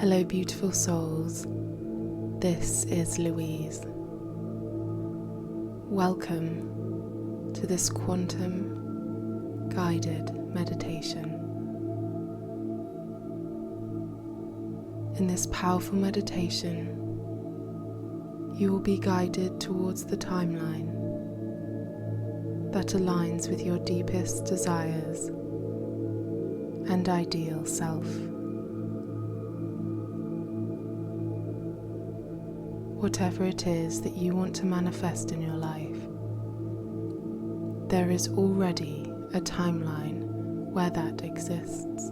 Hello beautiful souls, this is Louise. Welcome to this quantum guided meditation. In this powerful meditation, you will be guided towards the timeline that aligns with your deepest desires and ideal self. Whatever it is that you want to manifest in your life, there is already a timeline where that exists.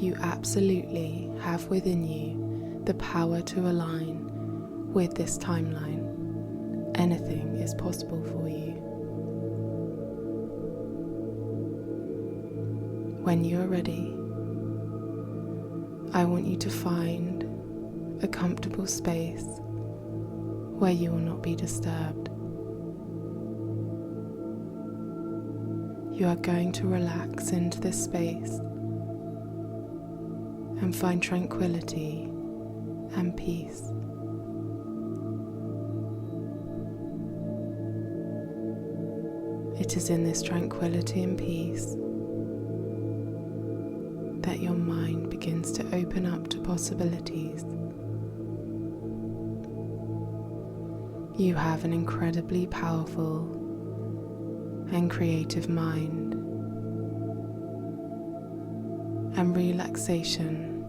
You absolutely have within you the power to align with this timeline. Anything is possible for you. When you are ready, I want you to find a comfortable space where you will not be disturbed. You are going to relax into this space and find tranquility and peace. It is in this tranquility and peace that your mind begins to open up to possibilities. You have an incredibly powerful and creative mind, and relaxation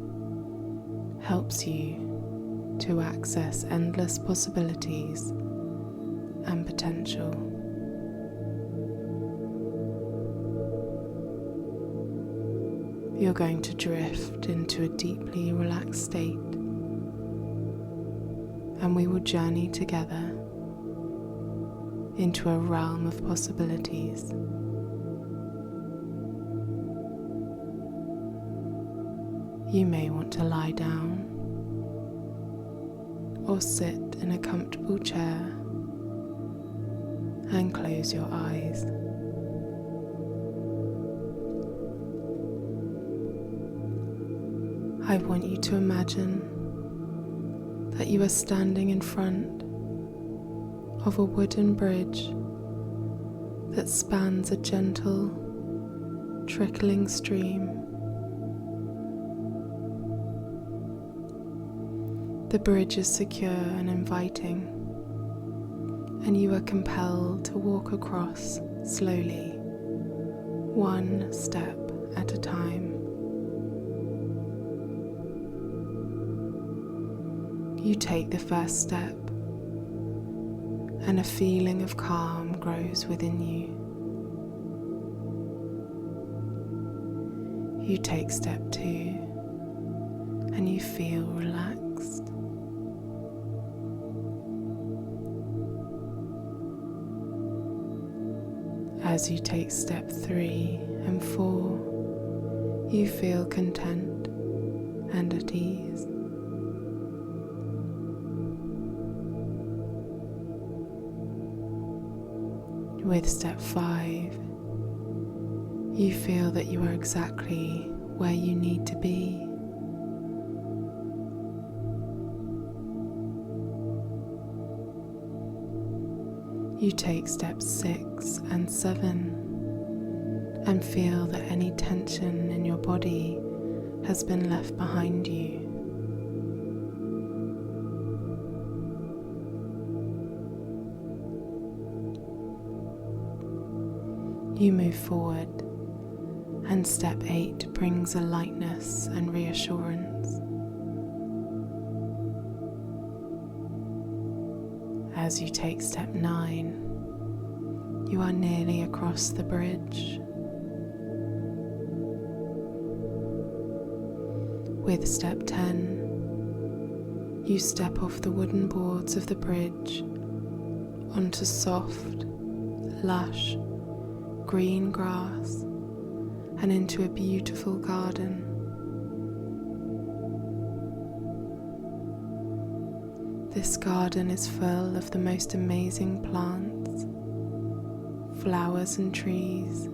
helps you to access endless possibilities and potential. You're going to drift into a deeply relaxed state, and we will journey together into a realm of possibilities. You may want to lie down or sit in a comfortable chair and close your eyes. I want you to imagine that you are standing in front of a wooden bridge that spans a gentle, trickling stream. The bridge is secure and inviting, and you are compelled to walk across slowly, one step at a time. You take the first step, and a feeling of calm grows within you. You take step 2, and you feel relaxed. As you take step 3 and 4, you feel content and at ease. With step 5, you feel that you are exactly where you need to be. You take steps 6 and 7 and feel that any tension in your body has been left behind you. You move forward, and step 8 brings a lightness and reassurance. As you take step 9, you are nearly across the bridge. With step 10, you step off the wooden boards of the bridge onto soft, lush, green grass and into a beautiful garden. This garden is full of the most amazing plants, flowers and trees.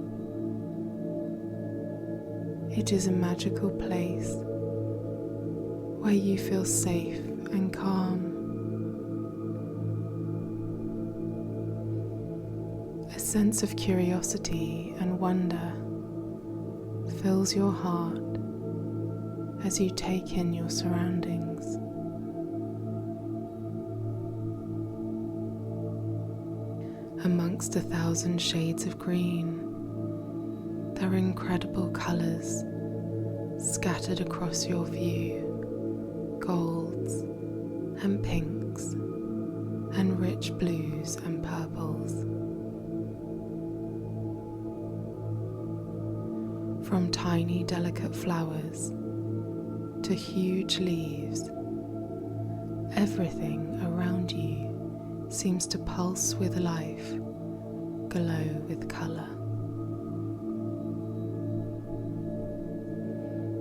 It is a magical place where you feel safe and calm. A sense of curiosity and wonder fills your heart as you take in your surroundings. Amongst 1,000 shades of green, there are incredible colours scattered across your view, golds and pinks and rich blues and purples. From tiny delicate flowers to huge leaves, everything around you seems to pulse with life, glow with colour.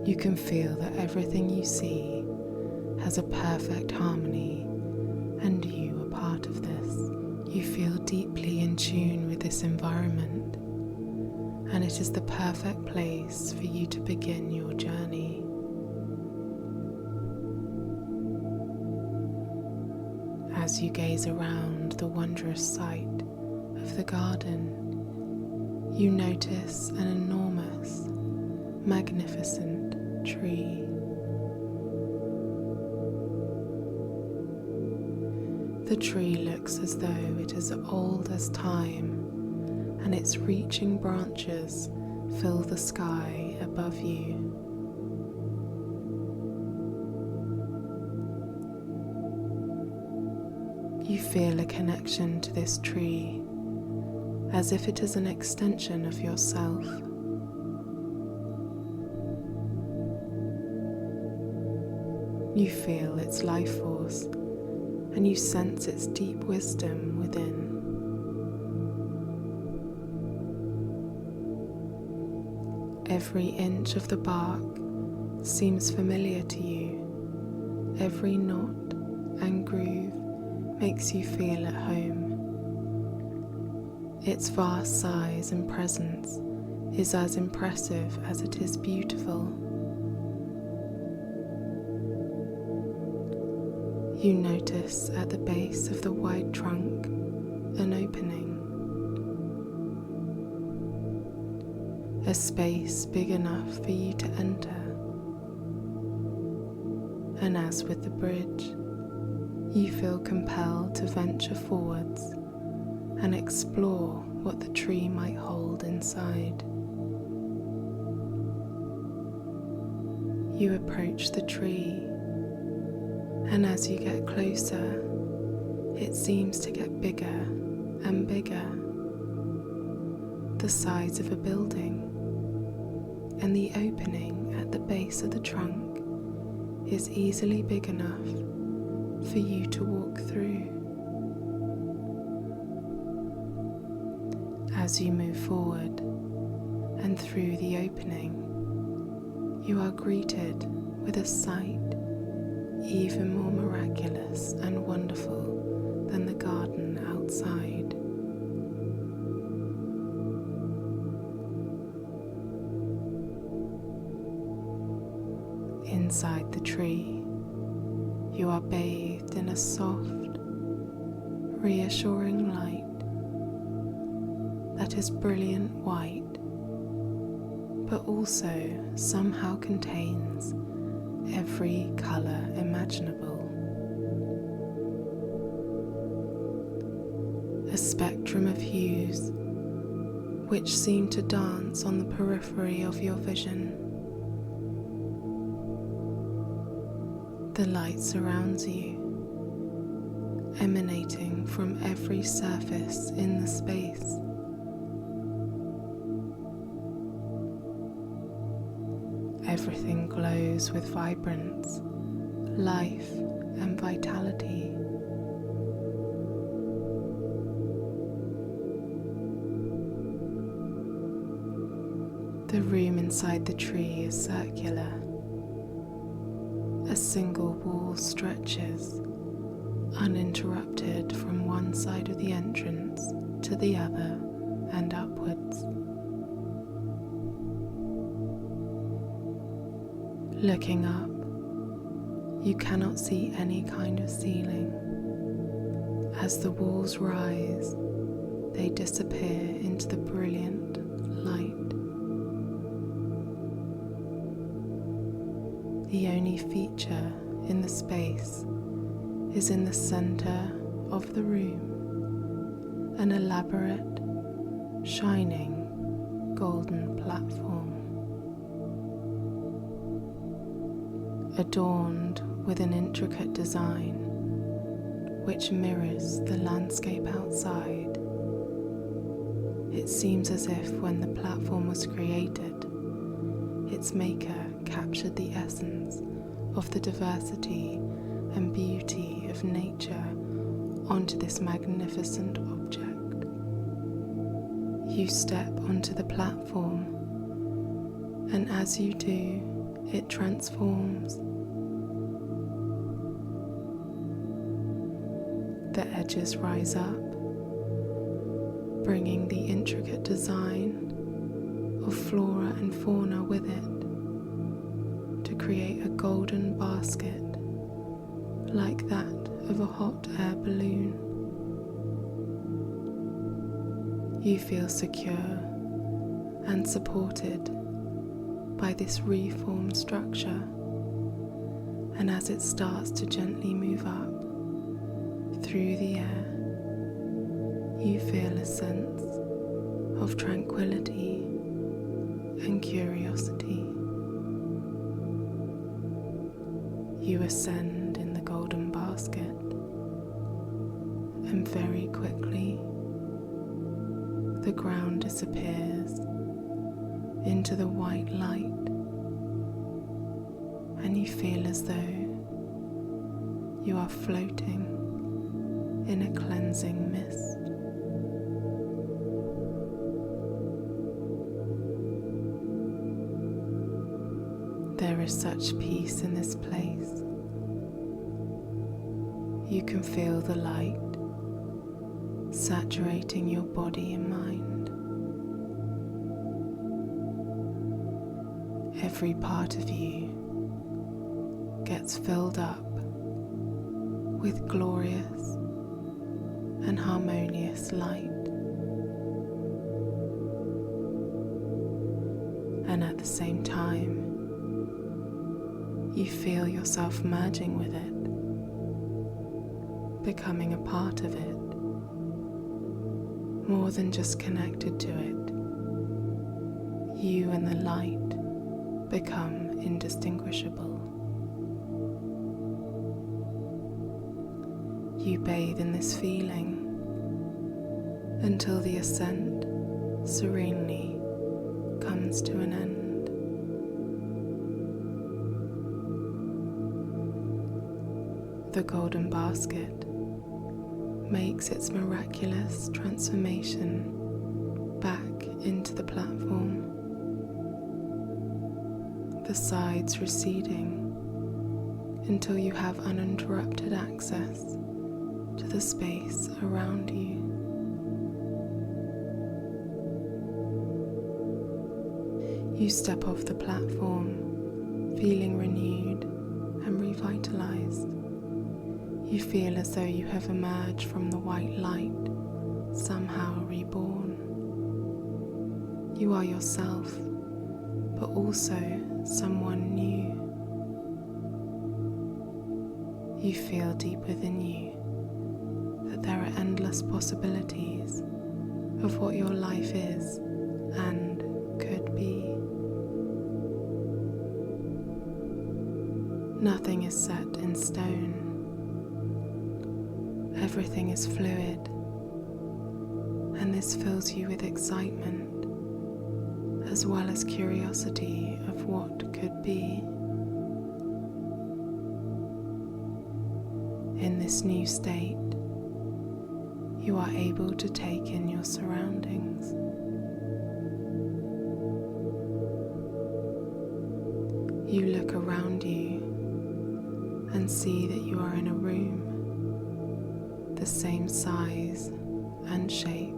You can feel that everything you see has a perfect harmony, and you are part of this. You feel deeply in tune with this environment, and it is the perfect place for you to begin your journey. As you gaze around the wondrous sight of the garden, you notice an enormous, magnificent tree. The tree looks as though it is old as time, and its reaching branches fill the sky above you. You feel a connection to this tree, as if it is an extension of yourself. You feel its life force, and you sense its deep wisdom within. Every inch of the bark seems familiar to you. Every knot and groove makes you feel at home. Its vast size and presence is as impressive as it is beautiful. You notice at the base of the wide trunk an opening, a space big enough for you to enter. And as with the bridge, you feel compelled to venture forwards and explore what the tree might hold inside. You approach the tree, and as you get closer, it seems to get bigger and bigger, the size of a building, and the opening at the base of the trunk is easily big enough for you to walk through. As you move forward and through the opening, you are greeted with a sight even more miraculous and wonderful than the garden outside. Inside the tree, you are bathed in a soft, reassuring light that is brilliant white, but also somehow contains every colour imaginable. A spectrum of hues which seem to dance on the periphery of your vision. The light surrounds you, emanating from every surface in the space. Everything glows with vibrance, life, and vitality. The room inside the tree is circular. A single wall stretches, uninterrupted from one side of the entrance to the other and upwards. Looking up, you cannot see any kind of ceiling. As the walls rise, they disappear into the brilliant light. The only feature in the space is in the center of the room, an elaborate, shining, golden platform, adorned with an intricate design which mirrors the landscape outside. It seems as if when the platform was created, its maker captured the essence of the diversity and beauty of nature onto this magnificent object. You step onto the platform, and as you do, it transforms. The edges rise up, bringing the intricate design of flora and fauna with it to create a golden basket like that of a hot air balloon. You feel secure and supported by this reformed structure, and as it starts to gently move up through the air, you feel a sense of tranquility and curiosity. You ascend in the golden basket, and very quickly the ground disappears into the white light, and you feel as though you are floating in a cleansing mist. There is such peace in this place. You can feel the light saturating your body and mind. Every part of you gets filled up with glorious and harmonious light. And at the same time, you feel yourself merging with it, becoming a part of it, more than just connected to it. You and the light become indistinguishable. You bathe in this feeling until the ascent serenely comes to an end. The golden basket makes its miraculous transformation back into the platform, the sides receding until you have uninterrupted access to the space around you. You step off the platform, feeling renewed and revitalized. You feel as though you have emerged from the white light, somehow reborn. You are yourself, but also someone new. You feel deep within you that there are endless possibilities of what your life is and could be. Nothing is set in stone. Everything is fluid, and this fills you with excitement as well as curiosity of what could be. In this new state, you are able to take in your surroundings. You look around you and see that you are in a room the same size and shape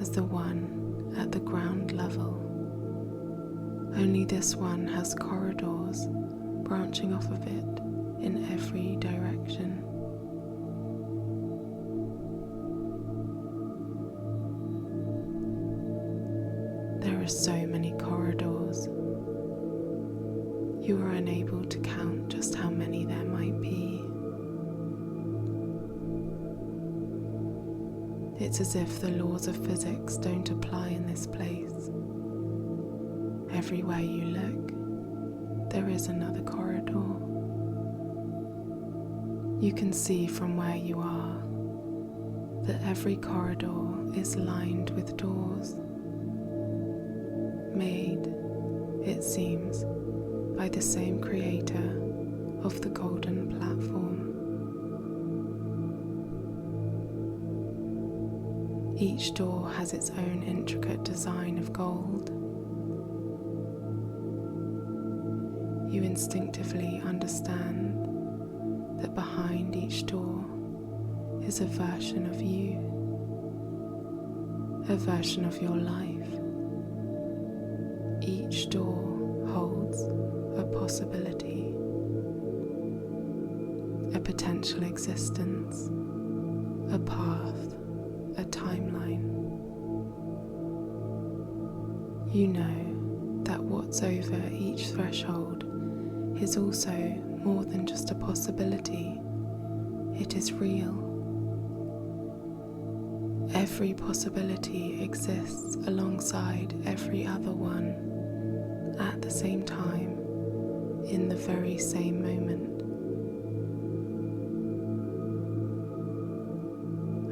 as the one at the ground level. only this one has corridors branching off of it in every direction. There are so many corridors. You are unable to count just how many there might be. It's as if the laws of physics don't apply in this place. Everywhere you look, there is another corridor. You can see from where you are that every corridor is lined with doors, made, it seems, by the same creator of the golden platform. Each door has its own intricate design of gold. You instinctively understand that behind each door is a version of you, a version of your life. Each door holds a possibility, a potential existence, a path, a timeline. You know that what's over each threshold is also more than just a possibility. It is real. Every possibility exists alongside every other one at the same time, in the very same moment.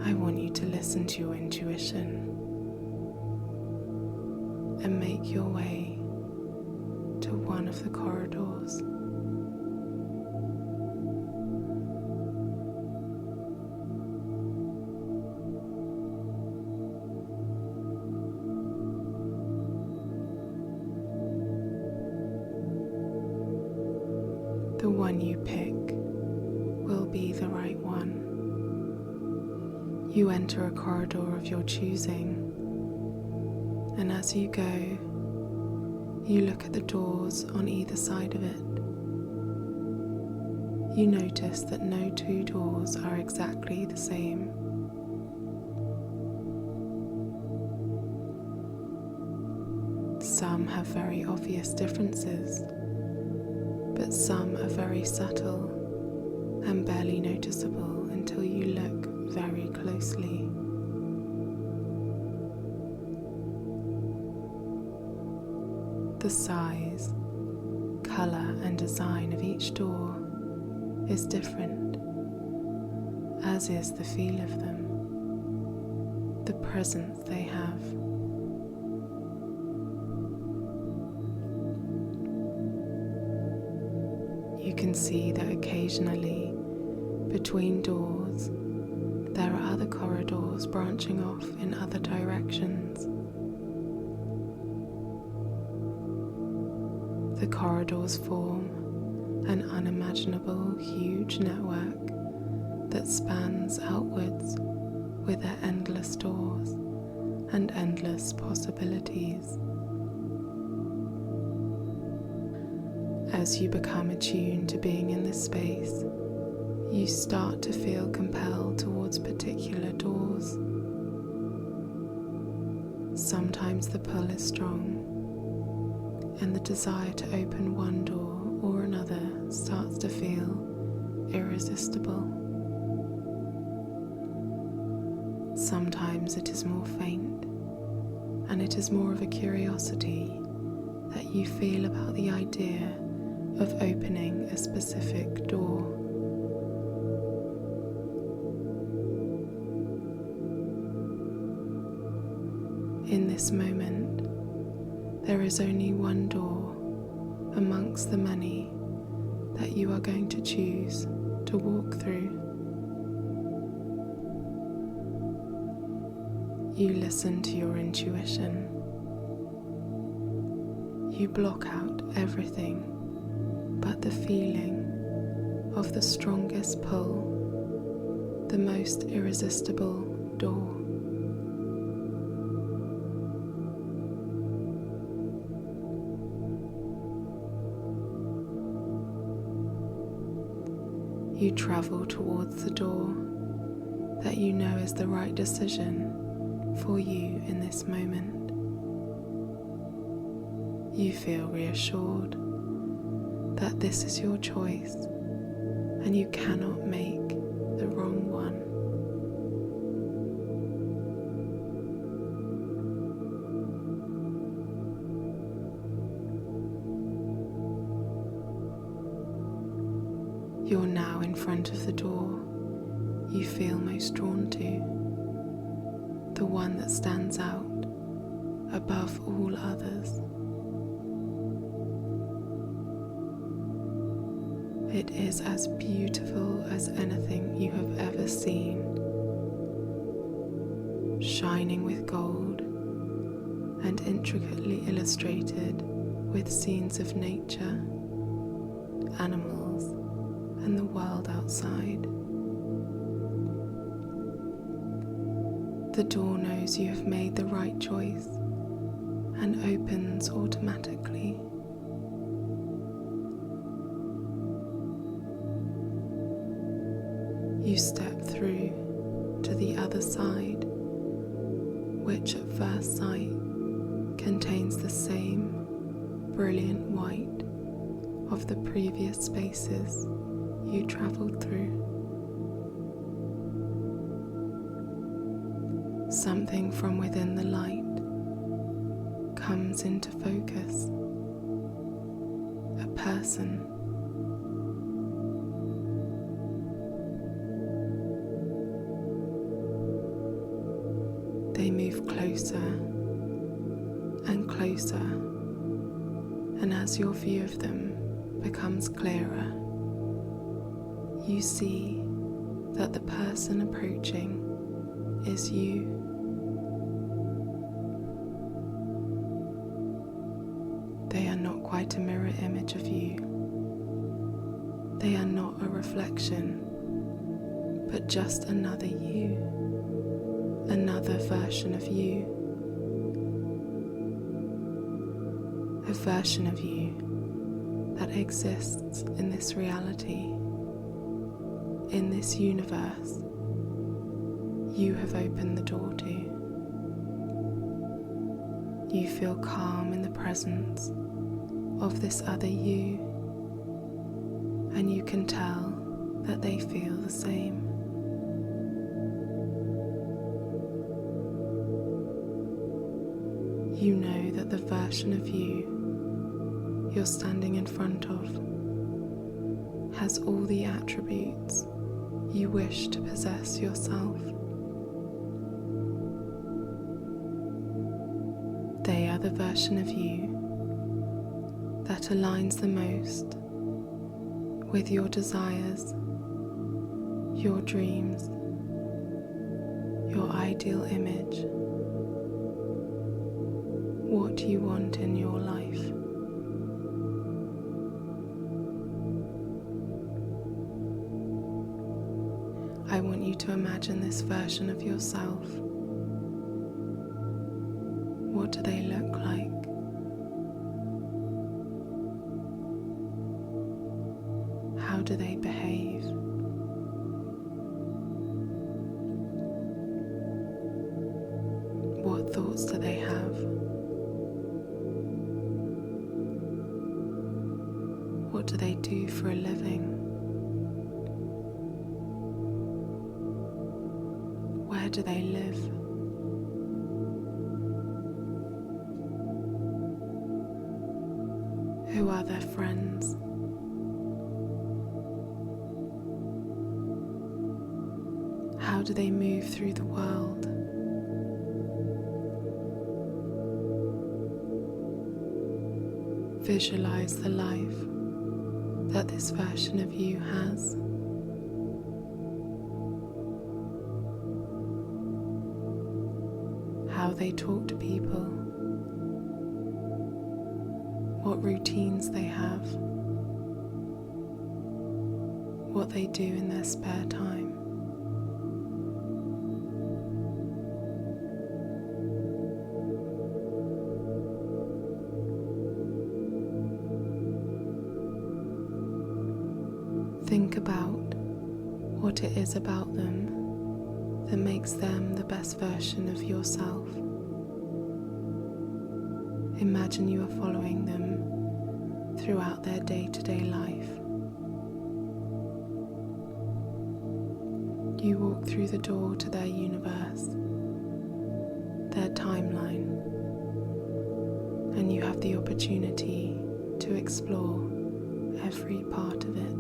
I want you to listen to your intuition and make your way to one of the corridors. The one you pick will be the right one. You enter a corridor of your choosing, and as you go, you look at the doors on either side of it. You notice that no two doors are exactly the same. Some have very obvious differences, but some are very subtle and barely noticeable until you look very closely. The size, colour and design of each door is different, as is the feel of them, the presence they have. You can see that occasionally, between doors, there are other corridors branching off in other directions. The corridors form an unimaginable huge network that spans outwards with their endless doors and endless possibilities. As you become attuned to being in this space, you start to feel compelled towards particular doors. Sometimes the pull is strong, and the desire to open one door or another starts to feel irresistible. Sometimes it is more faint, and it is more of a curiosity that you feel about the idea of opening a specific door. In this moment, there is only one door amongst the many that you are going to choose to walk through. You listen to your intuition. You block out everything but the feeling of the strongest pull, the most irresistible door. you travel towards the door that you know is the right decision for you in this moment. You feel reassured that this is your choice and you cannot make the wrong one. You're now in front of the door you feel most drawn to, the one that stands out above all others. It is as beautiful as anything you have ever seen, shining with gold and intricately illustrated with scenes of nature, animals, and the world outside. The door knows you have made the right choice and opens automatically. You step through to the other side, which at first sight contains the same brilliant white of the previous spaces you travelled through. Something from within the light comes into focus. A person. They move closer and closer, and as your view of them becomes clearer, you see that the person approaching is you. They are not quite a mirror image of you. They are not a reflection, but just another you, another version of you. A version of you that exists in this reality, in this universe you have opened the door to. You feel calm in the presence of this other you, and you can tell that they feel the same. You know that the version of you you're standing in front of has all the attributes you wish to possess yourself. They are the version of you that aligns the most with your desires, your dreams, your ideal image, what you want in your life. I want you to imagine this version of yourself. What do they look like? How do they behave? What thoughts do they have? What do they do for a living? Where do they live? Who are their friends? How do they move through the world? Visualize the life that this version of you has. How they talk to people, what routines they have, what they do in their spare time. Think about what it is about them that makes them the best version of yourself. Imagine you are following them throughout their day-to-day life. You walk through the door to their universe, their timeline, and you have the opportunity to explore every part of it.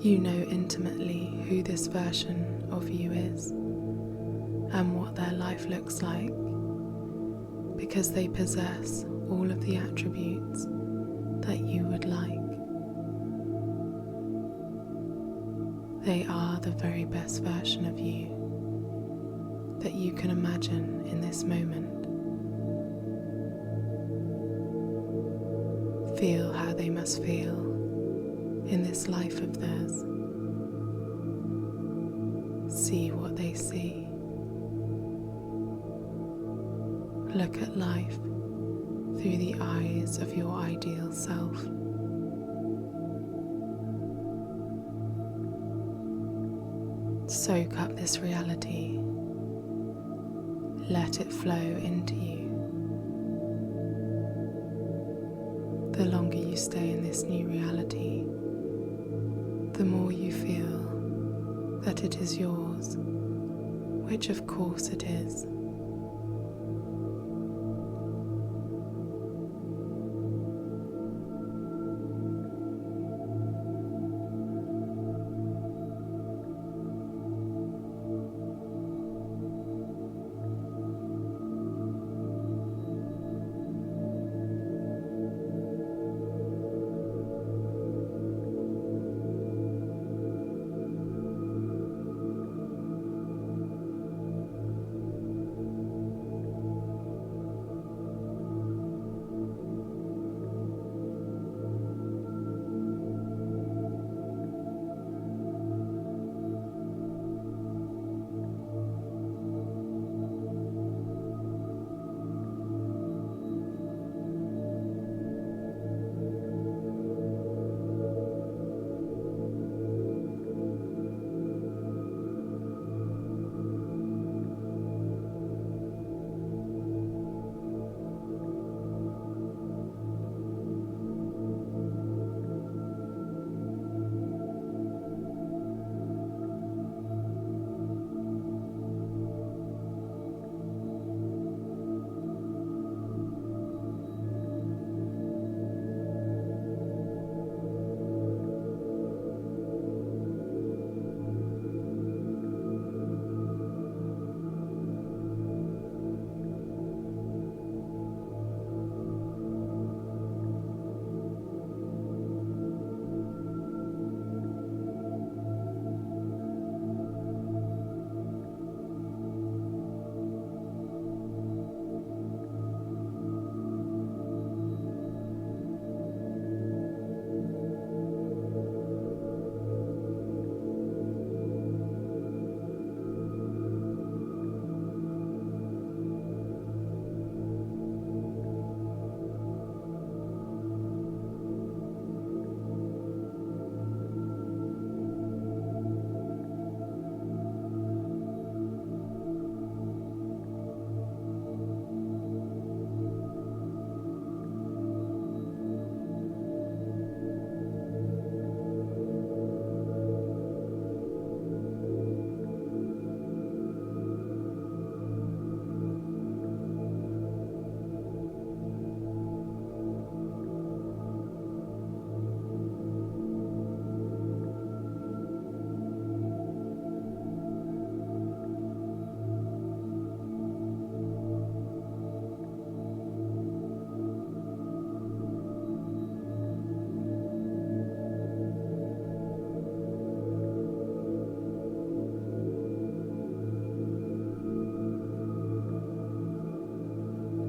You know intimately who this version of you is and what their life looks like, because they possess all of the attributes that you would like. They are the very best version of you that you can imagine in this moment. Feel how they must feel in this life of theirs. See what they see. Look at life through the eyes of your ideal self. Soak up this reality. Let it flow into you. The longer you stay in this new reality, the more you feel that it is yours, which of course it is.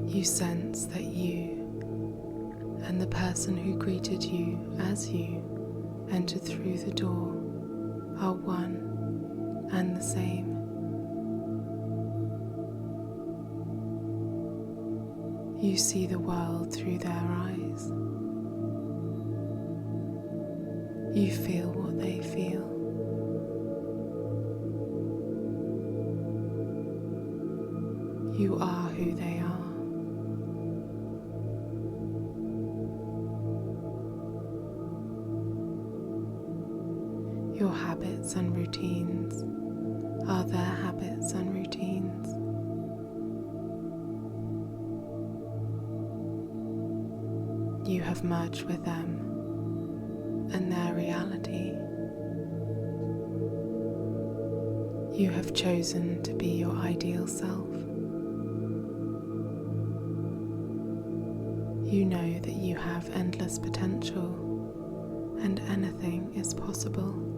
You sense that you and the person who greeted you as you entered through the door are one and the same. You see the world through their eyes. You feel what they feel. You are who they are. Your habits and routines are their habits and routines. You have merged with them and their reality. You have chosen to be your ideal self. You know that you have endless potential and anything is possible.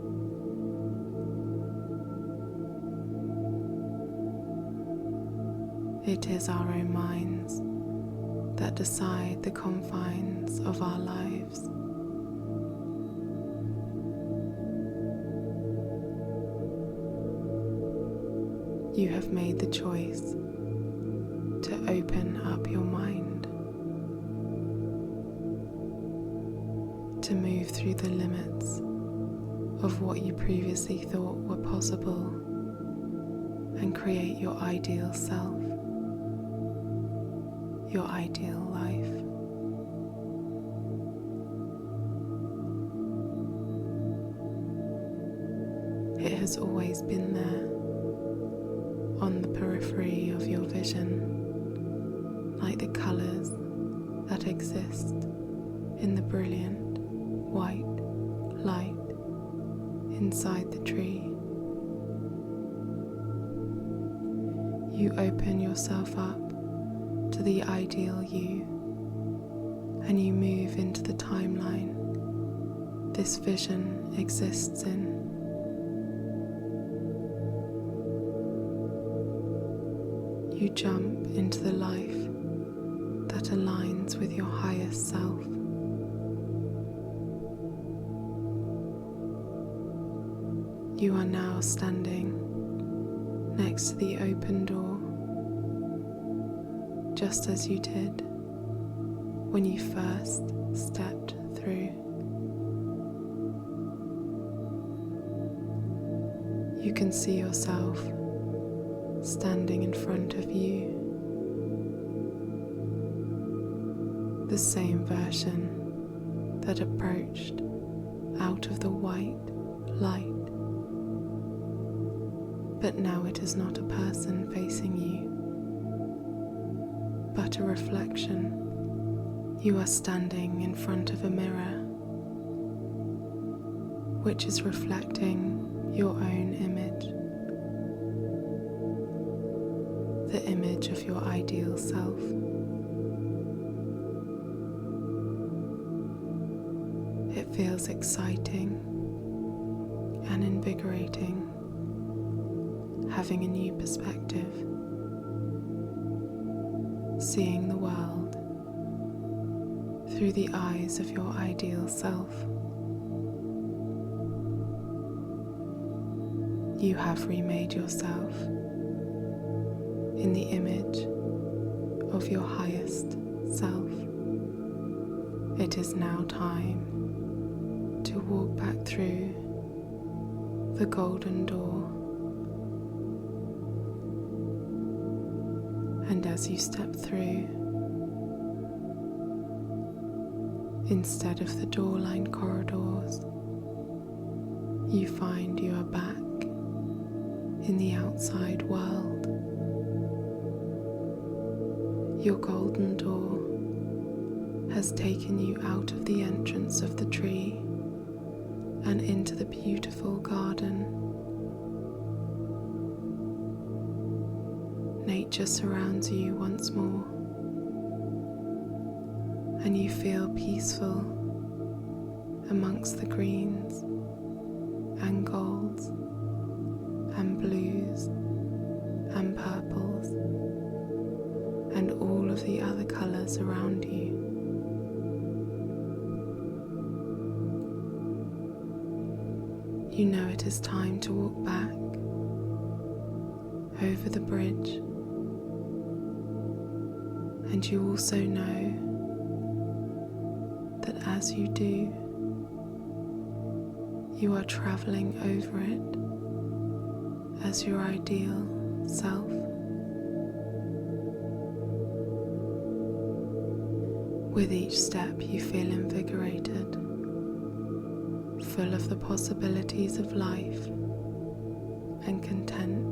It is our own minds that decide the confines of our lives. You have made the choice to open up your mind, to move through the limits of what you previously thought were possible and create your ideal self, your ideal life. It has always been there, on the periphery of your vision, like the colours that exist in the brilliant white light inside the tree. You open yourself up to the ideal you, and you move into the timeline this vision exists in. You jump into the life that aligns with your highest self. You are now standing next to the open door, just as you did when you first stepped through. You can see yourself standing in front of you, the same version that approached out of the white light. But now it is not a person facing you, but a reflection. You are standing in front of a mirror, which is reflecting your own image, the image of your ideal self. It feels exciting and invigorating, having a new perspective, seeing the world through the eyes of your ideal self. You have remade yourself in the image of your highest self. It is now time to walk back through the golden door. And as you step through, instead of the door-lined corridors, you find you are back in the outside world. Your golden door has taken you out of the entrance of the tree and into the beautiful garden. Nature surrounds you once more, and you feel peaceful amongst the greens and golds and blues and purples and all of the other colours around you. You know it is time to walk back over the bridge, and you also know that as you do, you are travelling over it as your ideal self. With each step you feel invigorated, full of the possibilities of life and content.